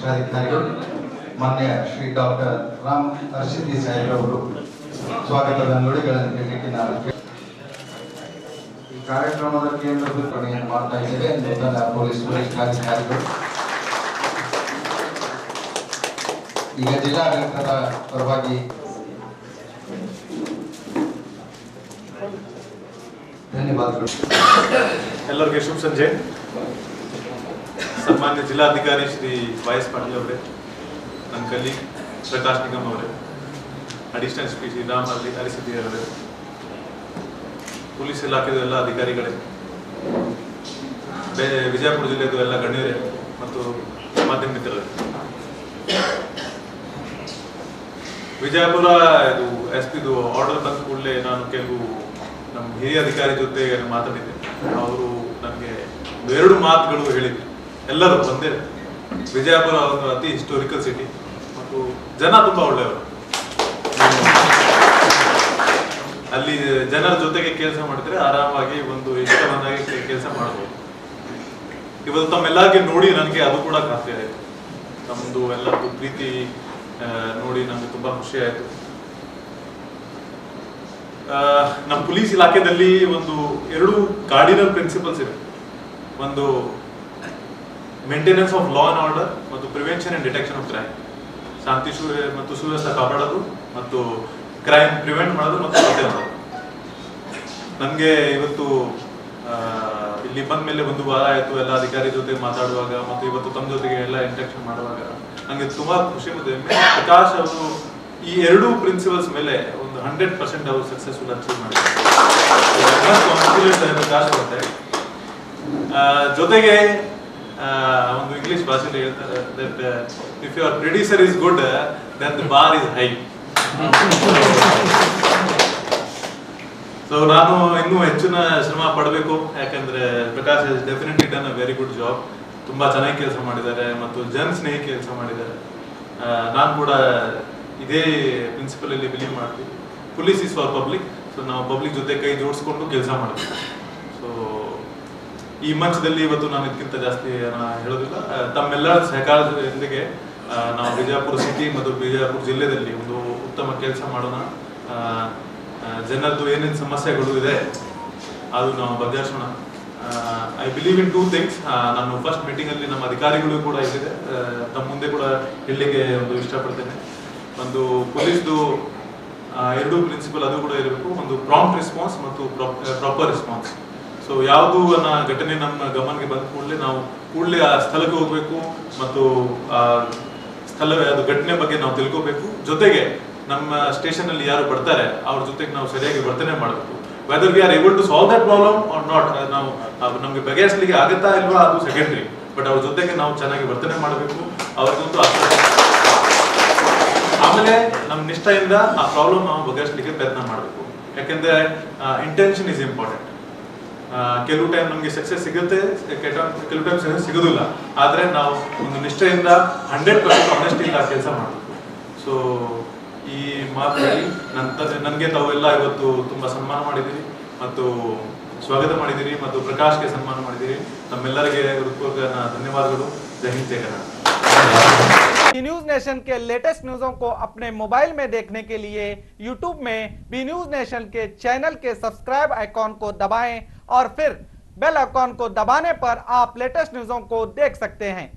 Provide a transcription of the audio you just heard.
ವರಿಷ್ಠಾಧಿಕಾರಿಗಳು ಮಾನ್ಯ ಶ್ರೀ ಡಾಕ್ಟರ್ ರಾಮ್ ಹರ್ಷಿದಿ ಸಾಹೇಬ್ರವರು ಸ್ವಾಗತದ ನುಡಿಗಳನ್ನು ಹೇಳಲಿಕ್ಕೆ ನಾನು ಈ ಕಾರ್ಯಕ್ರಮದ ಕೇಂದ್ರ ಬಿತ್ತನೆಯನ್ನು ಮಾಡ್ತಾ ಇದ್ದೇವೆ ನೂತನ ಪೊಲೀಸ್ ವರಿಷ್ಠಾಧಿಕಾರಿಗಳು. ಈಗ ಜಿಲ್ಲಾಡಳಿತದ ಪರವಾಗಿ ಧನ್ಯವಾದಗಳು. ಎಲ್ಲರಿಗೆ ಶುಭ ಸಂಜೆ. ಸನ್ಮಾನ್ಯ ಜಿಲ್ಲಾಧಿಕಾರಿ ಶ್ರೀ ವೈಎಸ್ ಪಾಟೀಲ್ ಅವರೇ, ನನ್ನ ಕಲೀಗ್ ಪ್ರಕಾಶ್ ನಿಗಮ್ ಅವರೇ, ಅಡಿಷನಲ್ SP ಶ್ರೀ ರಾಮ್ ಹರಿಸಿದ್ದಿ ಅವರೇ, ಪೊಲೀಸ್ ಇಲಾಖೆದ ಎಲ್ಲ ಅಧಿಕಾರಿಗಳೇ, ವಿಜಯಪುರ ಜಿಲ್ಲೆದು ಎಲ್ಲ ಗಣ್ಯರೇ ಮತ್ತು ಮಾಧ್ಯಮ ಮಿತ್ರರೇ. ವಿಜಯಪುರ ಇದು SP ಆರ್ಡರ್ ಬಂದ ಕೂಡಲೇ ನಾನು ಕೆಲವು ನಮ್ಮ ಹಿರಿಯ ಅಧಿಕಾರಿ ಜೊತೆ ಮಾತಾಡಿದ್ದೆ. ಅವರು ನನಗೆ ಎರಡು ಮಾತುಗಳು ಹೇಳಿದ್ರು. ಎಲ್ಲರೂ ಒಂದೇ, ವಿಜಯಪುರ ಒಂದು ಅತಿ ಹಿಸ್ಟೋರಿಕಲ್ ಸಿಟಿ ಮತ್ತು ಜನ ತುಂಬಾ ಒಳ್ಳೆಯವರು. ಅಲ್ಲಿ ಜನರ ಜೊತೆಗೆ ಕೆಲಸ ಮಾಡಿದ್ರೆ ಆರಾಮಾಗಿ ಒಂದು ಇಷ್ಟ ಬಂದಾಗಿ ಕೆಲಸ ಮಾಡಬಹುದು. ಇವತ್ತು ತಮ್ಮೆಲ್ಲರಿಗೆ ನೋಡಿ ನನಗೆ ಅದು ಕೂಡ ಖಾತ್ರಿ ಆಯಿತು. ನಮ್ದು ಎಲ್ಲರದ್ದು ಪ್ರೀತಿ ನೋಡಿ ನಮ್ಗೆ ತುಂಬಾ ಖುಷಿ ಆಯಿತು. ನಮ್ಮ ಪೊಲೀಸ್ ಇಲಾಖೆಯಲ್ಲಿ ಒಂದು ಎರಡು ಕಾರ್ಡಿನಲ್ ಪ್ರಿನ್ಸಿಪಲ್ಸ್ ಇವೆ. ಒಂದು maintenance of law and order ಮತ್ತು prevention and detection of crime, ಶಾಂತಿ ಮತ್ತು ಸುವ್ಯವಸ್ಥೆ ಕಾಪಾಡೋದು ಮತ್ತು ಕ್ರೈಮ್ ಪ್ರಿವೆಂಟ್ ಮಾಡೋದು ಮತ್ತು ಪತ್ತೆ ಮಾಡೋದು. ನನಗೆ ಇವತ್ತು ಇಲ್ಲಿ ಬಂದ ಮೇಲೆ ಒಂದು ವಾರ ಆಯಿತು ಎಲ್ಲ ಅಧಿಕಾರಿ ಜೊತೆ ಮಾತಾಡುವಾಗ ಮತ್ತು ಇವತ್ತು ತಮ್ಮ ಜೊತೆಗೆ ಎಲ್ಲ ಇಂಟ್ರಾಕ್ಷನ್ ಮಾಡುವಾಗ ನನಗೆ ತುಂಬಾ ಖುಷಿ ಮತ್ತು ಪ್ರಕಾಶ್ ಅವರು ಈ ಎರಡೂ ಪ್ರಿನ್ಸಿಪಲ್ಸ್ ಮೇಲೆ ಒಂದು 100% ಅವರು ಸಕ್ಸಸ್ಫುಲ್ ಅಚೀವ್ ಮಾಡಿದ್ದಾರೆ. ಪ್ರಕಾಶ್ ಅವರೇ ಜೊತೆಗೆ ಒಂದು ಇಂಗ್ಲಿಷ್ ಭಾಷೆಯಲ್ಲಿ ಹೇಳ್ತಾರೆ, that if your predecessor is good then the bar is high. So ನಾನು ಇನ್ನೂ ಹೆಚ್ಚಿನ ಶ್ರಮ ಪಡಬೇಕು, ಯಾಕಂದ್ರೆ Prakash has definitely done a very good job. ತುಂಬಾ ಚೆನ್ನಾಗಿ ಕೆಲಸ ಮಾಡಿದ್ದಾರೆ ಮತ್ತು ಜನ ಸ್ನೇಹಿ ಕೆಲಸ ಮಾಡಿದ್ದಾರೆ. ನಾನು ಕೂಡ ಇದೇ ಪ್ರಿನ್ಸಿಪಲ್ ಅಲ್ಲಿ ಬಿಲೀವ್ ಮಾಡ್ತೀವಿ. Police is for public. So ನಾವು ಪಬ್ಲಿಕ್ ಜೊತೆ ಕೈ ಜೋಡಿಸ್ಕೊಂಡು ಕೆಲಸ ಮಾಡ್ತೀವಿ. ಸೊ ಈ ಮಂಚದಲ್ಲಿ ಇವತ್ತು ನಾನು ಇದಕ್ಕಿಂತ ಜಾಸ್ತಿ ಹೇಳೋದಿಲ್ಲ. ತಮ್ಮೆಲ್ಲರ ಸಹಕಾರದೊಂದಿಗೆ ನಾವು ವಿಜಯಪುರ ಸಿಟಿ ಮತ್ತು ವಿಜಯಪುರ ಜಿಲ್ಲೆಯಲ್ಲಿ ಒಂದು ಉತ್ತಮ ಕೆಲಸ ಮಾಡೋಣ. ಜನರದ್ದು ಏನೇನು ಸಮಸ್ಯೆಗಳು ಇದೆ ಅದು ನಾವು ಬಗೆಹರಿಸೋಣ. I believe in 2 things. ನಾನು ಫಸ್ಟ್ ಮೀಟಿಂಗ್ ಅಲ್ಲಿ ನಮ್ಮ ಅಧಿಕಾರಿಗಳು ಕೂಡ ಇಲ್ಲಿದೆ, ತಮ್ಮ ಮುಂದೆ ಕೂಡ ಹೇಳಲಿಕ್ಕೆ ಒಂದು ಇಷ್ಟಪಡ್ತೇನೆ. ಒಂದು ಪೊಲೀಸ್ದು ಎರಡೂ ಪ್ರಿನ್ಸಿಪಲ್ ಅದು ಕೂಡ ಇರಬೇಕು. ಒಂದು ಪ್ರಾಂಪ್ಟ್ ರೆಸ್ಪಾನ್ಸ್ ಮತ್ತು ಪ್ರಾಪರ್ ರೆಸ್ಪಾನ್ಸ್. ಸೊ ಯಾವುದು ಘಟನೆ ನಮ್ಮ ಗಮನಕ್ಕೆ ಬಂದ ಕೂಡಲೇ ನಾವು ಕೂಡಲೇ ಆ ಸ್ಥಳಕ್ಕೆ ಹೋಗಬೇಕು ಮತ್ತು ಆ ಸ್ಥಳ ಅದು ಘಟನೆ ಬಗ್ಗೆ ನಾವು ತಿಳ್ಕೋಬೇಕು. ಜೊತೆಗೆ ನಮ್ಮ ಸ್ಟೇಷನ್ ಅಲ್ಲಿ ಯಾರು ಬರ್ತಾರೆ ಅವ್ರ ಜೊತೆಗೆ ನಾವು ಸರಿಯಾಗಿ ವರ್ತನೆ ಮಾಡಬೇಕು. Whether we are able to solve that problem or not, ನಾವು ನಮ್ಗೆ ಬಗೆಹರಿಸಲಿಕ್ಕೆ ಆಗುತ್ತಾ ಇಲ್ವಾ ಅದು ಸೆಕೆಂಡ್ರಿ. ಬಟ್ ಅವ್ರ ಜೊತೆಗೆ ನಾವು ಚೆನ್ನಾಗಿ ವರ್ತನೆ ಮಾಡಬೇಕು. ಅವ್ರಿಗೊಂದು ಆಮೇಲೆ ನಮ್ಮ ನಿಷ್ಠೆಯಿಂದ ಆ ಪ್ರಾಬ್ಲಮ್ ನಾವು ಬಗೆಹರಿಸಲಿಕ್ಕೆ ಪ್ರಯತ್ನ ಮಾಡಬೇಕು. ಯಾಕೆಂದ್ರೆ ಇಂಟೆನ್ಷನ್ ಇಸ್ ಇಂಪಾರ್ಟೆಂಟ್. ಕೆಲವು ಟೈಮ್ ನಮಗೆ ಸಕ್ಸಸ್ ಸಿಗುತ್ತೆ, ಕೆಲವು ಟೈಮ್ ಸಕ್ಸಸ್ ಸಿಗೋದಿಲ್ಲ. ಆದ್ರೆ ನಾವು ಒಂದು ನಿಷ್ಠೆಯಿಂದ 100% ಆನೆಸ್ಟಿಯಿಂದ ಕೆಲಸ ಮಾಡಬೇಕು. ಸೊ ಈ ಮಾತಲ್ಲಿ ನನಗೆ ತಾವೆಲ್ಲ ಇವತ್ತು ತುಂಬಾ ಸನ್ಮಾನ ಮಾಡಿದ್ದೀರಿ ಮತ್ತು ಸ್ವಾಗತ ಮಾಡಿದ್ದೀರಿ ಮತ್ತು ಪ್ರಕಾಶ್ಗೆ ಸನ್ಮಾನ ಮಾಡಿದ್ದೀರಿ. ನಮ್ಮೆಲ್ಲರಿಗೆ ಹೃತ್ಪೂರ್ವಕ ಧನ್ಯವಾದಗಳು. ಜೈ ಹಿಂದ್, ಜೈ ಕನ್ನಡ. न्यूज नेशन के लेटेस्ट न्यूज़ों को अपने मोबाइल में देखने के लिए YouTube में बी न्यूज नेशन के चैनल के सब्सक्राइब आइकॉन को दबाएं और फिर बेल आइकॉन को दबाने पर आप लेटेस्ट न्यूज़ों को देख सकते हैं।